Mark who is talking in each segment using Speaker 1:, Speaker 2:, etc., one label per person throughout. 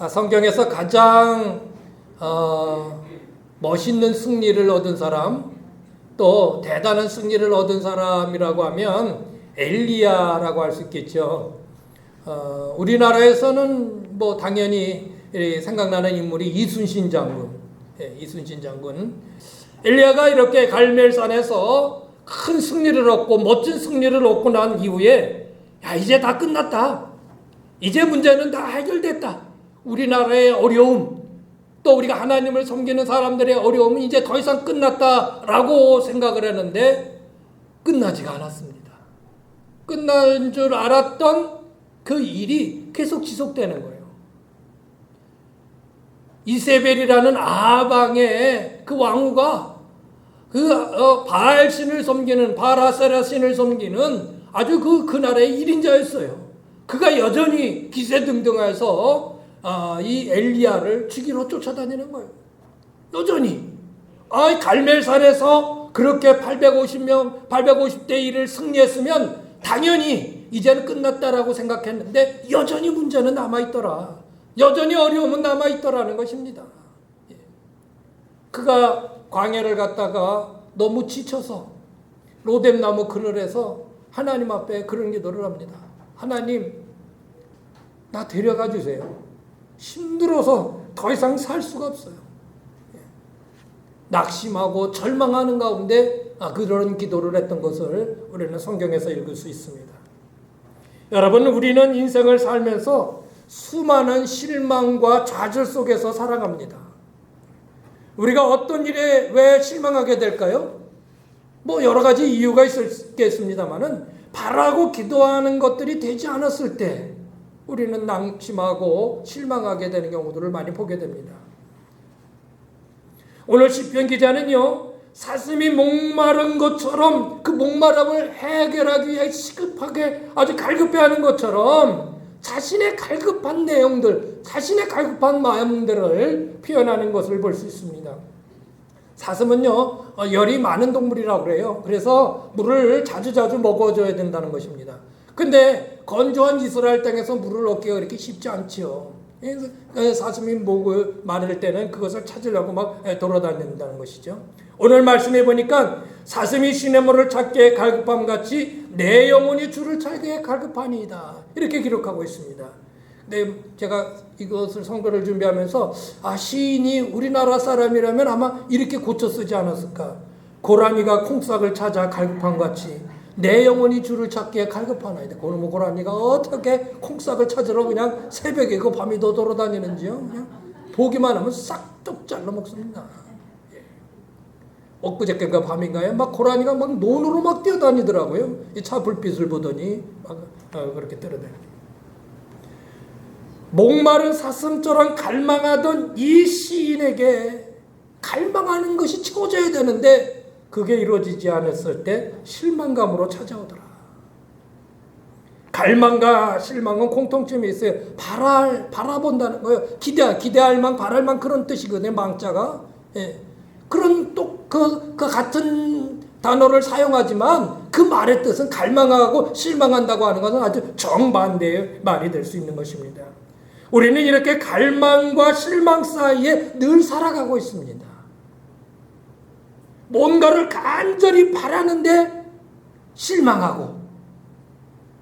Speaker 1: 성경에서 가장 멋있는 승리를 얻은 사람, 또 대단한 승리를 얻은 사람이라고 하면 엘리야라고 할 수 있겠죠. 우리나라에서는 뭐 당연히 생각나는 인물이 이순신 장군. 이순신 장군. 엘리야가 이렇게 갈멜산에서 큰 승리를 얻고 멋진 승리를 얻고 난 이후에 이제 다 끝났다. 이제 문제는 다 해결됐다. 우리나라의 어려움, 또 우리가 하나님을 섬기는 사람들의 어려움은 이제 더 이상 끝났다라고 생각을 했는데 끝나지가 않았습니다. 끝난 줄 알았던 그 일이 계속 지속되는 거예요. 이세벨이라는 아방의 그 왕후가 바알 신을 섬기는, 바라세라 신을 섬기는 아주 그 나라의 1인자였어요. 그가 여전히 기세등등해서 이 엘리야를 죽이러 쫓아다니는 거예요. 여전히. 갈멜산에서 그렇게 850명, 850대 1을 승리했으면 당연히 이제는 끝났다라고 생각했는데 여전히 문제는 남아있더라. 여전히 어려움은 남아있더라는 것입니다. 그가 광야를 갔다가 너무 지쳐서 로뎀나무 그늘에서 하나님 앞에 그런 기도를 합니다. 하나님, 나 데려가 주세요. 힘들어서 더 이상 살 수가 없어요. 낙심하고 절망하는 가운데 그런 기도를 했던 것을 우리는 성경에서 읽을 수 있습니다. 여러분, 우리는 인생을 살면서 수많은 실망과 좌절 속에서 살아갑니다. 우리가 어떤 일에 왜 실망하게 될까요? 뭐 여러 가지 이유가 있겠습니다만은 바라고 기도하는 것들이 되지 않았을 때 우리는 낙심하고 실망하게 되는 경우들을 많이 보게 됩니다. 오늘 시편 기자는요, 사슴이 목마른 것처럼 그 목마름을 해결하기 위해 시급하게 아주 갈급해하는 것처럼 자신의 갈급한 내용들, 자신의 갈급한 마음들을 표현하는 것을 볼 수 있습니다. 사슴은요, 열이 많은 동물이라고 그래요. 그래서 물을 자주자주 먹어줘야 된다는 것입니다. 근데 건조한 이스라엘 땅에서 물을 얻기가 그렇게 쉽지 않지요. 사슴이 목을 마를 때는 그것을 찾으려고 막 돌아다닌다는 것이죠. 오늘 말씀해 보니까 사슴이 시냇물을 찾기에 갈급함 같이 내 영혼이 주를 찾기에 갈급하니이다. 이렇게 기록하고 있습니다. 근데 제가 이것을 성경을 준비하면서 시인이 우리나라 사람이라면 아마 이렇게 고쳐 쓰지 않았을까. 고라니가 콩싹을 찾아 갈급함 같이 내 영혼이 주를 찾기에 갈급하나이다. 그놈의 고라니가 어떻게 콩싹을 찾으러 그냥 새벽에 그 밤이 더 돌아다니는지요. 그냥 보기만 하면 싹둑 잘라 먹습니다. 엊그저께가 밤인가요? 막 고라니가 막 논으로 막 뛰어다니더라고요. 이 차 불빛을 보더니 막 그렇게 뛰어다니고. 목마른 사슴처럼 갈망하던 이 시인에게 갈망하는 것이 채워져야 되는데 그게 이루어지지 않았을 때 실망감으로 찾아오더라. 갈망과 실망은 공통점이 있어요. 바라본다는 거예요. 기대할 만, 바랄 만 그런 뜻이거든요. 망자가. 그런 또 그 같은 단어를 사용하지만 그 말의 뜻은 갈망하고 실망한다고 하는 것은 아주 정반대의 말이 될 수 있는 것입니다. 우리는 이렇게 갈망과 실망 사이에 늘 살아가고 있습니다. 뭔가를 간절히 바라는데 실망하고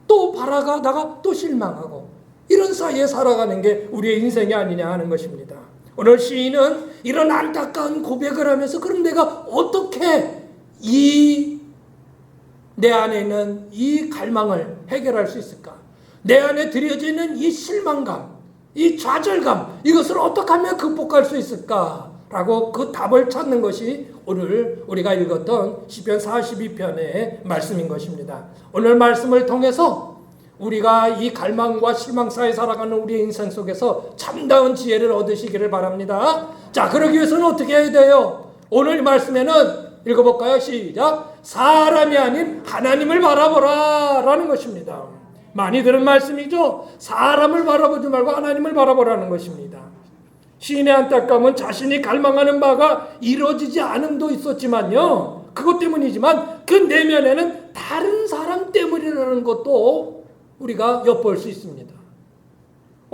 Speaker 1: 또 바라가다가 또 실망하고 이런 사이에 살아가는 게 우리의 인생이 아니냐 하는 것입니다. 오늘 시인은 이런 안타까운 고백을 하면서 그럼 내가 어떻게 내 안에 있는 이 갈망을 해결할 수 있을까? 내 안에 들여져 있는 이 실망감, 이 좌절감, 이것을 어떻게 하면 극복할 수 있을까? 라고 그 답을 찾는 것이 오늘 우리가 읽었던 시편 42편의 말씀인 것입니다. 오늘 말씀을 통해서 우리가 이 갈망과 실망 사이에 살아가는 우리의 인생 속에서 참다운 지혜를 얻으시기를 바랍니다. 자, 그러기 위해서는 어떻게 해야 돼요? 오늘 말씀에는 읽어볼까요? 시작. 사람이 아닌 하나님을 바라보라 라는 것입니다. 많이 들은 말씀이죠. 사람을 바라보지 말고 하나님을 바라보라는 것입니다. 시인의 안타까움은 자신이 갈망하는 바가 이루어지지 않음도 있었지만요, 그것 때문이지만 그 내면에는 다른 사람 때문이라는 것도 우리가 엿볼 수 있습니다.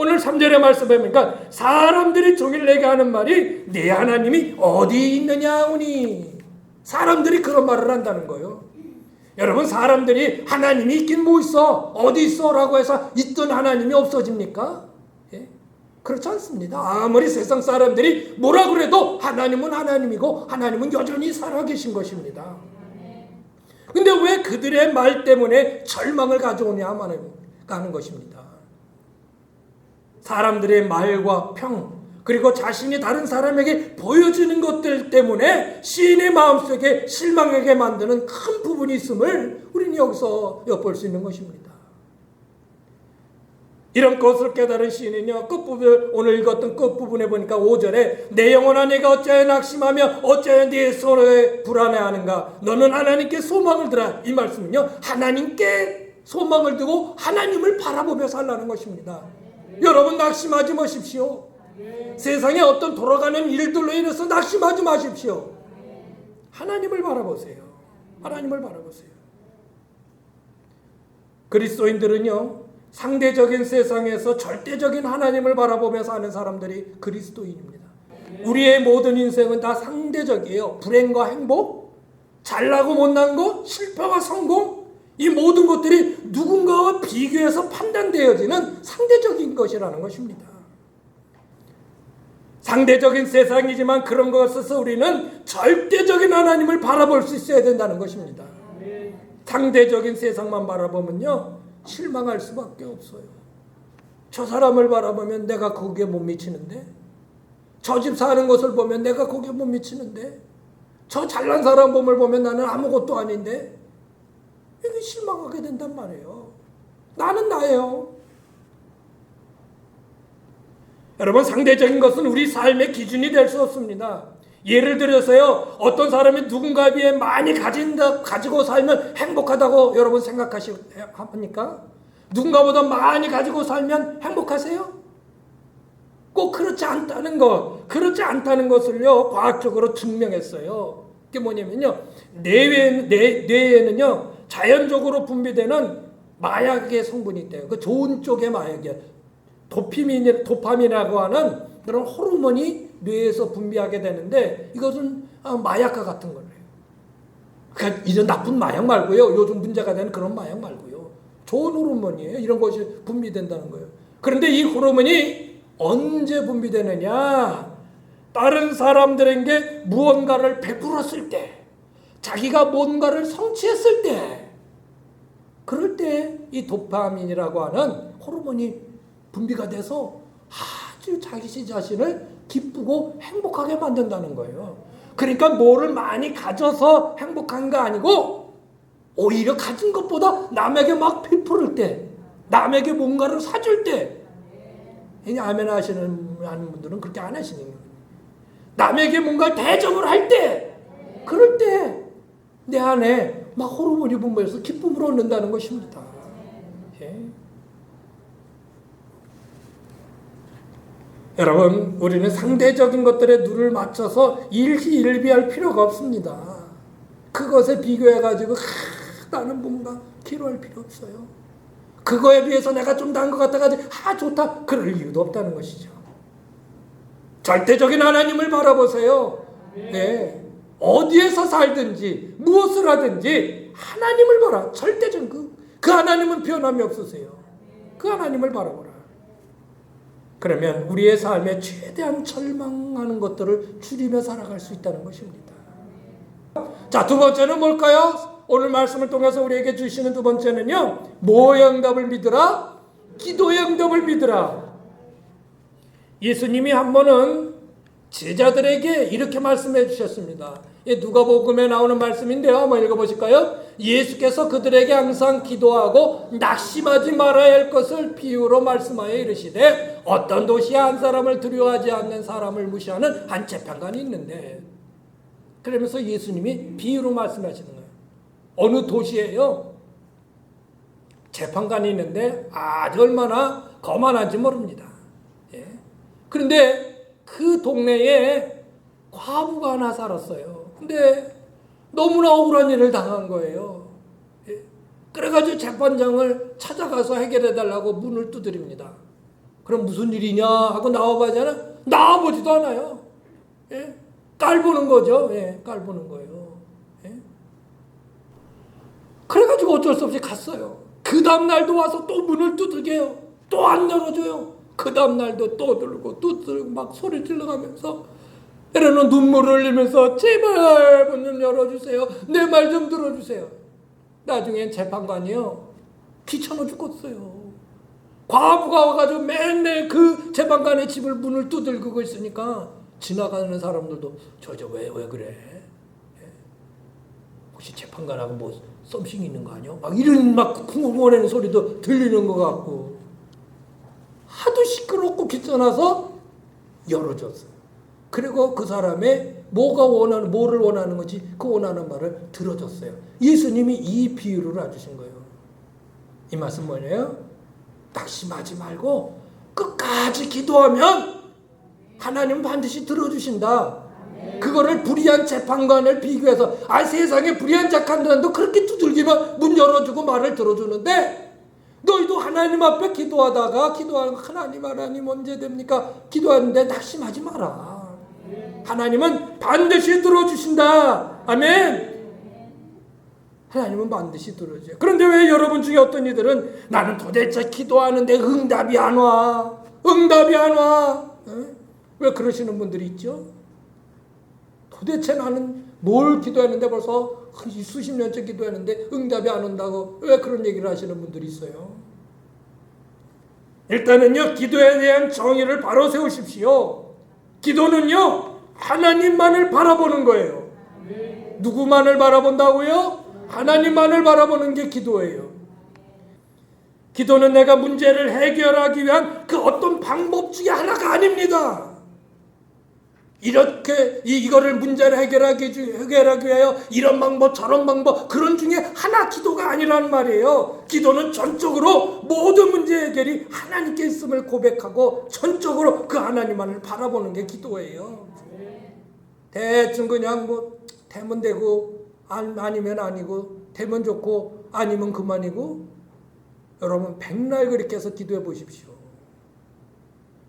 Speaker 1: 오늘 3절의 말씀에 보니까 사람들이 종일 내게 하는 말이 네 하나님이 어디 있느냐 하오니. 사람들이 그런 말을 한다는 거예요. 여러분, 사람들이 하나님이 있긴 뭐 있어, 어디 있어 라고 해서 있던 하나님이 없어집니까? 예? 그렇지 않습니다. 아무리 세상 사람들이 뭐라 그래도 하나님은 하나님이고 하나님은 여전히 살아계신 것입니다. 근데 왜 그들의 말 때문에 절망을 가져오냐 하는 것입니다. 사람들의 말과 평, 그리고 자신이 다른 사람에게 보여주는 것들 때문에 시인의 마음속에 실망하게 만드는 큰 부분이 있음을 우리는 여기서 엿볼 수 있는 것입니다. 이런 것을 깨달은 시인은요, 끝부분, 오늘 읽었던 끝부분에 보니까 5절에 내 영혼아 내가 어찌하여 낙심하며 어찌하여 네 서로에 불안해하는가. 너는 하나님께 소망을 두라. 이 말씀은요, 하나님께 소망을 두고 하나님을 바라보며 살라는 것입니다. 여러분, 낙심하지 마십시오. 세상에 어떤 돌아가는 일들로 인해서 낙심하지 마십시오. 하나님을 바라보세요. 하나님을 바라보세요. 그리스도인들은요, 상대적인 세상에서 절대적인 하나님을 바라보며 사는 사람들이 그리스도인입니다. 우리의 모든 인생은 다 상대적이에요. 불행과 행복, 잘나고 못난 것, 실패와 성공, 이 모든 것들이 누군가와 비교해서 판단되어지는 상대적인 것이라는 것입니다. 상대적인 세상이지만 그런 것에서 우리는 절대적인 하나님을 바라볼 수 있어야 된다는 것입니다. 상대적인 세상만 바라보면요, 실망할 수밖에 없어요. 저 사람을 바라보면 내가 거기에 못 미치는데, 저 집 사는 것을 보면 내가 거기에 못 미치는데, 저 잘난 사람 몸을 보면 나는 아무것도 아닌데, 이게 실망하게 된단 말이에요. 나는 나예요. 여러분, 상대적인 것은 우리 삶의 기준이 될 수 없습니다. 예를 들어서요, 어떤 사람이 누군가에 비해 많이 가지고 살면 행복하다고 여러분 생각하십니까? 누군가보다 많이 가지고 살면 행복하세요? 꼭 그렇지 않다는 것, 그렇지 않다는 것을요, 과학적으로 증명했어요. 그게 뭐냐면요, 뇌에는요, 자연적으로 분비되는 마약의 성분이 있대요. 그 좋은 쪽의 마약이에요. 도파민이라고 하는 그런 호르몬이 뇌에서 분비하게 되는데, 이것은 마약과 같은 거예요. 그러니까 이런 나쁜 마약 말고요, 요즘 문제가 되는 그런 마약 말고요, 좋은 호르몬이에요. 이런 것이 분비된다는 거예요. 그런데 이 호르몬이 언제 분비되느냐? 다른 사람들에게 무언가를 베풀었을 때, 자기가 뭔가를 성취했을 때, 그럴 때 이 도파민이라고 하는 호르몬이 분비가 돼서 아주 자기 자신을 기쁘고 행복하게 만든다는 거예요. 그러니까 뭐를 많이 가져서 행복한 거 아니고, 오히려 가진 것보다 남에게 막 베풀을 때, 남에게 뭔가를 사줄 때, 아멘 하시는 분들은 그렇게 안 하시는 거예요. 남에게 뭔가 대접을 할 때, 그럴 때 내 안에 막 호르몬이 분비해서 기쁨을 얻는다는 것입니다. 예. 여러분, 우리는 상대적인 것들에 눈을 맞춰서 일희일비할 필요가 없습니다. 그것에 비교해가지고 나는 뭔가 기로할 필요 없어요. 그거에 비해서 내가 좀 나은 것 같아가지고 좋다, 그럴 이유도 없다는 것이죠. 절대적인 하나님을 바라보세요. 네. 어디에서 살든지 무엇을 하든지 하나님을 봐라. 절대적인 그 하나님은 변함이 없으세요. 그 하나님을 바라보라. 그러면 우리의 삶에 최대한 절망하는 것들을 줄이며 살아갈 수 있다는 것입니다. 자, 두 번째는 뭘까요? 오늘 말씀을 통해서 우리에게 주시는 두 번째는요, 뭐의 응답을 믿으라? 기도의 응답을 믿으라. 예수님이 한 번은 제자들에게 이렇게 말씀해 주셨습니다. 누가복음에 나오는 말씀인데요, 한번 읽어보실까요? 예수께서 그들에게 항상 기도하고 낙심하지 말아야 할 것을 비유로 말씀하여 이르시되, 어떤 도시에 한 사람을 두려워하지 않는 사람을 무시하는 한 재판관이 있는데, 그러면서 예수님이 비유로 말씀하시는 거예요. 어느 도시에요, 재판관이 있는데 아주 얼마나 거만한지 모릅니다. 예. 그런데 그 동네에 과부가 하나 살았어요. 근데 너무나 억울한 일을 당한 거예요. 그래가지고 재판장을 찾아가서 해결해달라고 문을 두드립니다. 그럼 무슨 일이냐 하고 나와봐야잖아. 나와보지도 않아요. 예? 깔보는 거죠. 예, 깔보는 거예요. 예? 그래가지고 어쩔 수 없이 갔어요. 그 다음날도 와서 또 문을 두들겨요. 또 안 열어줘요. 그 다음날도 또 들고 막 소리 질러가면서 때로는 눈물을 흘리면서 제발 문 좀 열어주세요. 내 말 좀 들어주세요. 나중엔 재판관이요. 귀찮아 죽겠어요. 과부가 와가지고 맨날 그 재판관의 집을 문을 두들기고 있으니까 지나가는 사람들도 저 왜 그래? 예? 혹시 재판관하고 뭐 썸씽 있는 거 아니야? 막 이런 막 쿵쿵거리는 소리도 들리는 것 같고 하도 시끄럽고 귀찮아서 열어줬어요. 그리고 그 사람의 뭐를 원하는 건지 그 원하는 말을 들어줬어요. 예수님이 이 비유를 해주신 거예요. 이 말씀 뭐예요? 낙심하지 말고 끝까지 기도하면 하나님은 반드시 들어주신다. 그거를 불의한 재판관을 비교해서 세상에 불의한 재판관도 그렇게 두들기면 문 열어주고 말을 들어주는데 너희도 하나님 앞에 기도하다가 하나님 언제 됩니까? 기도하는데 낙심하지 마라. 하나님은 반드시 들어주신다. 아멘. 하나님은 반드시 들어줘요. 그런데 왜 여러분 중에 어떤 이들은 나는 도대체 기도하는데 응답이 안 와. 왜 그러시는 분들이 있죠? 도대체 나는 뭘 기도했는데 벌써 수십 년째 기도했는데 응답이 안 온다고 왜 그런 얘기를 하시는 분들이 있어요? 일단은요, 기도에 대한 정의를 바로 세우십시오. 기도는요, 하나님만을 바라보는 거예요. 누구만을 바라본다고요? 하나님만을 바라보는 게 기도예요. 기도는 내가 문제를 해결하기 위한 그 어떤 방법 중에 하나가 아닙니다. 이렇게 이거를 문제를 해결하기 위하여 이런 방법 저런 방법 그런 중에 하나 기도가 아니라는 말이에요. 기도는 전적으로 모든 문제 해결이 하나님께 있음을 고백하고 전적으로 그 하나님만을 바라보는 게 기도예요. 대충 그냥 되면 되고 아니면 아니고 되면 좋고 아니면 그만이고 여러분 백날 그렇게 해서 기도해 보십시오.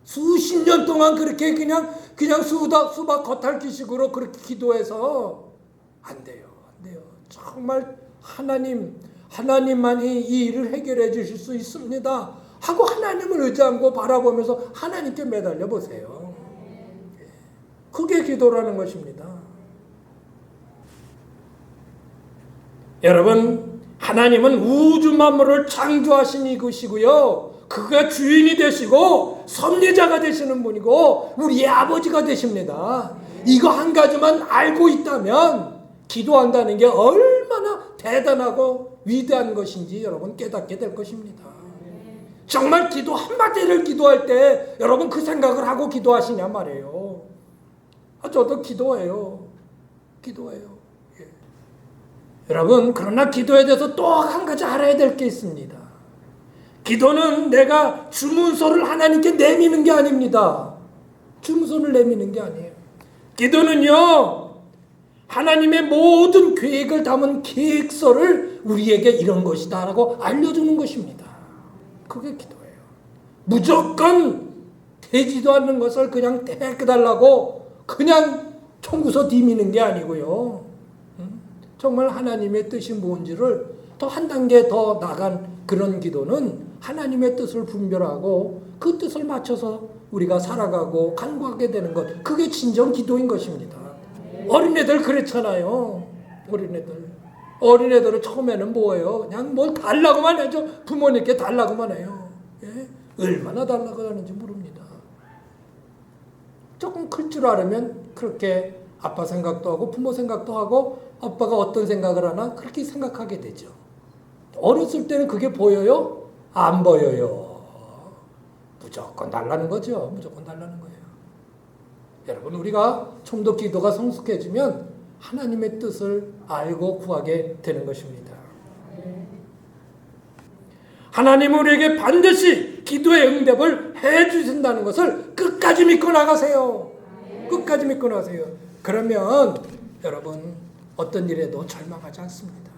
Speaker 1: 수십 년 동안 그렇게 그냥 수박 겉핥기식으로 그렇게 기도해서 안 돼요. 정말 하나님만이 이 일을 해결해 주실 수 있습니다 하고 하나님을 의지하고 바라보면서 하나님께 매달려 보세요. 그게 기도라는 것입니다. 여러분, 하나님은 우주 만물을 창조하신 이것이고요. 그가 주인이 되시고 섭리자가 되시는 분이고 우리의 아버지가 되십니다. 이거 한 가지만 알고 있다면 기도한다는 게 얼마나 대단하고 위대한 것인지 여러분 깨닫게 될 것입니다. 정말 기도 한마디를 기도할 때 여러분 그 생각을 하고 기도하시냐 말이에요. 저도 기도해요. 예. 여러분, 그러나 기도에 대해서 또 한 가지 알아야 될 게 있습니다. 기도는 내가 주문서를 하나님께 내미는 게 아닙니다. 주문서를 내미는 게 아니에요. 기도는요, 하나님의 모든 계획을 담은 계획서를 우리에게 이런 것이다 라고 알려주는 것입니다. 그게 기도예요. 무조건 되지도 않는 것을 그냥 떼어달라고 그냥 청구서 디미는 게 아니고요. 정말 하나님의 뜻이 뭔지를 더 한 단계 더 나간 그런 기도는 하나님의 뜻을 분별하고 그 뜻을 맞춰서 우리가 살아가고 간구하게 되는 것, 그게 진정 기도인 것입니다. 어린애들 그렇잖아요. 어린애들은 처음에는 뭐예요? 그냥 뭘 달라고만 해줘. 부모님께 달라고만 해요. 예? 얼마나 달라고 하는지 모릅니다. 조금 클 줄 알으면 그렇게 아빠 생각도 하고 부모 생각도 하고 아빠가 어떤 생각을 하나 그렇게 생각하게 되죠. 어렸을 때는 그게 보여요? 안 보여요. 무조건 달라는 거죠. 무조건 달라는 거예요. 여러분, 우리가 좀 더 기도가 성숙해지면 하나님의 뜻을 알고 구하게 되는 것입니다. 하나님은 우리에게 반드시 기도의 응답을 해 주신다는 것을 끝까지 믿고 나가세요. 끝까지 믿고 나가세요. 그러면 여러분 어떤 일에도 절망하지 않습니다.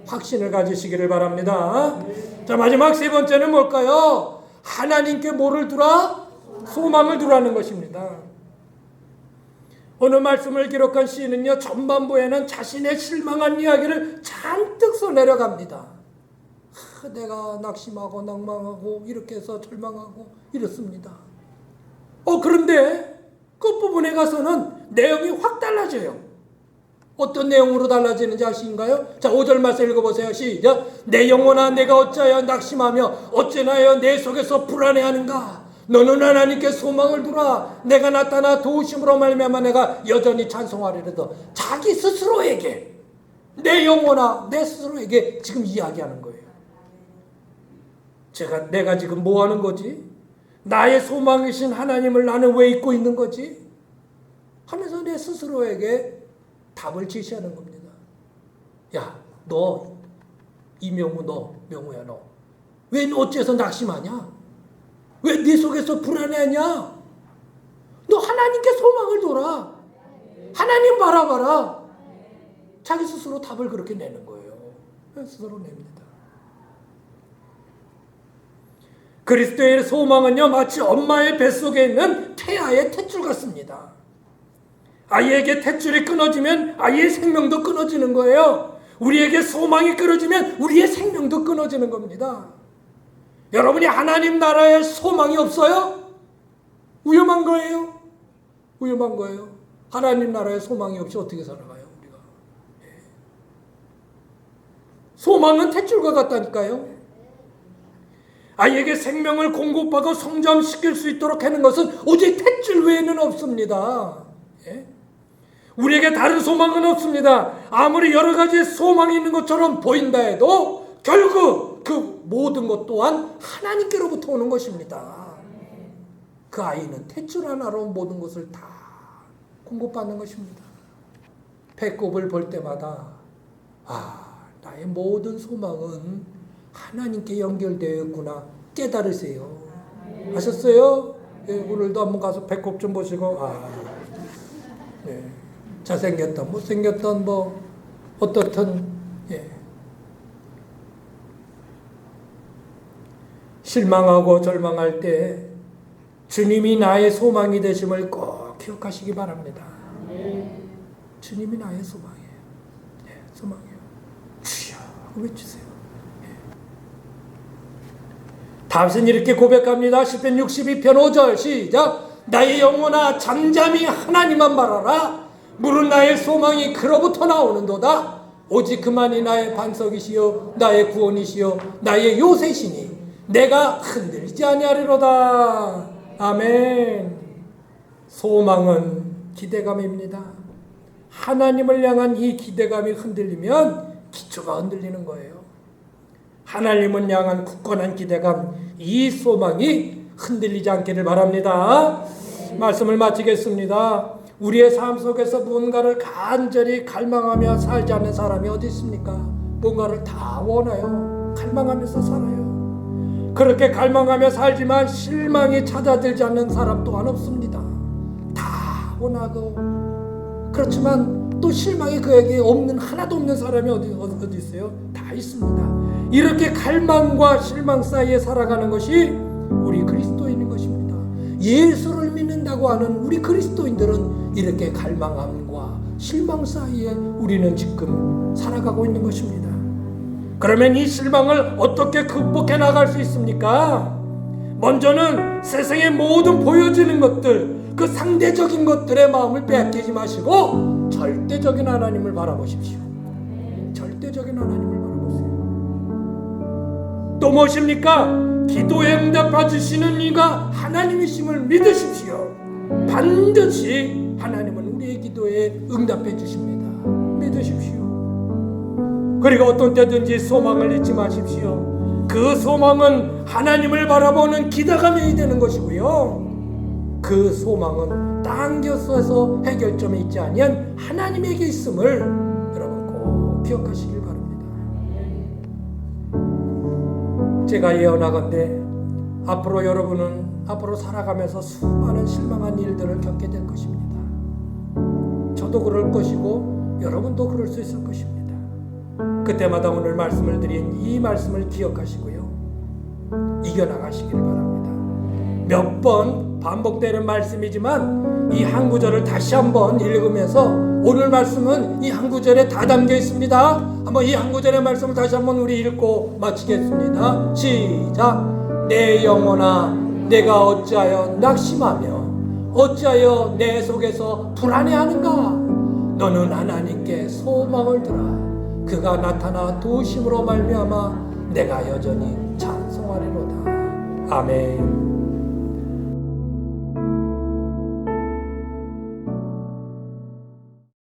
Speaker 1: 확신을 가지시기를 바랍니다. 자, 마지막 세 번째는 뭘까요? 하나님께 뭐를 두라? 소망을 두라는 것입니다. 오늘 말씀을 기록한 시인은요, 전반부에는 자신의 실망한 이야기를 잔뜩 써내려갑니다. 내가 낙심하고 낭망하고 이렇게 해서 절망하고 이렇습니다. 그런데 끝부분에 가서는 내용이 확 달라져요. 어떤 내용으로 달라지는지 아시는가요? 자, 5절 말씀 읽어보세요. 시작. 내 영혼아, 내가 어찌하여 낙심하며 어찌하여 내 속에서 불안해하는가? 너는 하나님께 소망을 두라. 내가 나타나 도우심으로 말미암아 내가 여전히 찬송하리로다. 자기 스스로에게, 내 영혼아, 내 스스로에게 지금 이야기하는 거예요. 내가 지금 뭐 하는 거지? 나의 소망이신 하나님을 나는 왜 잊고 있는 거지? 하면서 내 스스로에게 답을 제시하는 겁니다. 야, 너, 이명우, 너, 명우야, 너. 왜 어째서 낙심하냐? 왜 네 속에서 불안해하냐? 너 하나님께 소망을 둬라. 하나님 바라봐라. 자기 스스로 답을 그렇게 내는 거예요. 스스로 냅니다. 그리스도의 소망은요, 마치 엄마의 뱃속에 있는 태아의 탯줄 같습니다. 아이에게 탯줄이 끊어지면 아이의 생명도 끊어지는 거예요. 우리에게 소망이 끊어지면 우리의 생명도 끊어지는 겁니다. 여러분이 하나님 나라에 소망이 없어요? 위험한 거예요. 위험한 거예요. 하나님 나라에 소망이 없이 어떻게 살아가요, 우리가? 소망은 탯줄과 같다니까요. 아이에게 생명을 공급하고 성장시킬 수 있도록 하는 것은 오직 탯줄 외에는 없습니다. 우리에게 다른 소망은 없습니다. 아무리 여러 가지 소망이 있는 것처럼 보인다 해도 결국 그 모든 것 또한 하나님께로부터 오는 것입니다. 그 아이는 탯줄 하나로 모든 것을 다 공급받는 것입니다. 배꼽을 볼 때마다 나의 모든 소망은 하나님께 연결되어 있구나 깨달으세요. 아셨어요? 오늘도 한번 가서 배꼽 좀 보시고 잘생겼던 못생겼던 어떻든 실망하고 절망할 때 주님이 나의 소망이 되심을 꼭 기억하시기 바랍니다. 주님이 나의 소망이에요. 소망이에요. 주여 외치세요. 다윗은 이렇게 고백합니다. 시편 62편 5절 시작. 나의 영혼아 잠잠히 하나님만 바라라. 물은 나의 소망이 그로부터 나오는도다. 오직 그만이 나의 반석이시요 나의 구원이시요 나의 요새시니 내가 흔들리지 아니하리로다. 아멘. 소망은 기대감입니다. 하나님을 향한 이 기대감이 흔들리면 기초가 흔들리는 거예요. 하나님을 향한 굳건한 기대감, 이 소망이 흔들리지 않기를 바랍니다. 말씀을 마치겠습니다. 우리의 삶 속에서 무언가를 간절히 갈망하며 살지 않는 사람이 어디 있습니까? 뭔가를 다 원해요. 갈망하면서 살아요. 그렇게 갈망하며 살지만 실망이 찾아들지 않는 사람 또한 없습니다. 다 원하고 그렇지만 또 실망이 그에게 하나도 없는 사람이 어디 있어요? 다 있습니다. 이렇게 갈망과 실망 사이에 살아가는 것이 우리 그리스도인인 것입니다. 예수를 믿는다고 하는 우리 그리스도인들은 이렇게 갈망함과 실망 사이에 우리는 지금 살아가고 있는 것입니다. 그러면 이 실망을 어떻게 극복해 나갈 수 있습니까? 먼저는 세상의 모든 보여지는 것들, 그 상대적인 것들의 마음을 빼앗기지 마시고 절대적인 하나님을 바라보십시오. 절대적인 하나님을 바라보세요. 또 무엇입니까? 기도에 응답해 주시는 이가 하나님이심을 믿으십시오. 반드시 하나님은 우리의 기도에 응답해 주십니다. 믿으십시오. 그리고 어떤 때든지 소망을 잊지 마십시오. 그 소망은 하나님을 바라보는 기대감이 되는 것이고요. 그 소망은 딴 곳에서 해결점이 있지 아니한 하나님에게 있음을 여러분 꼭 기억하시길 바랍니다. 제가 예언하건대 앞으로 여러분은 앞으로 살아가면서 수많은 실망한 일들을 겪게 될 것입니다. 저도 그럴 것이고 여러분도 그럴 수 있을 것입니다. 그때마다 오늘 말씀을 드린 이 말씀을 기억하시고요. 이겨나가시길 바랍니다. 몇 번 반복되는 말씀이지만 이 한 구절을 다시 한번 읽으면서 오늘 말씀은 이 한 구절에 다 담겨 있습니다. 한번 이 한 구절의 말씀을 다시 한번 우리 읽고 마치겠습니다. 시작. 내 영혼아 내가 어찌하여 낙심하며 어찌하여 내 속에서 불안해하는가. 너는 하나님께 소망을 두라. 그가 나타나 도우심으로 말미암아 내가 여전히 찬송하리로다. 아멘.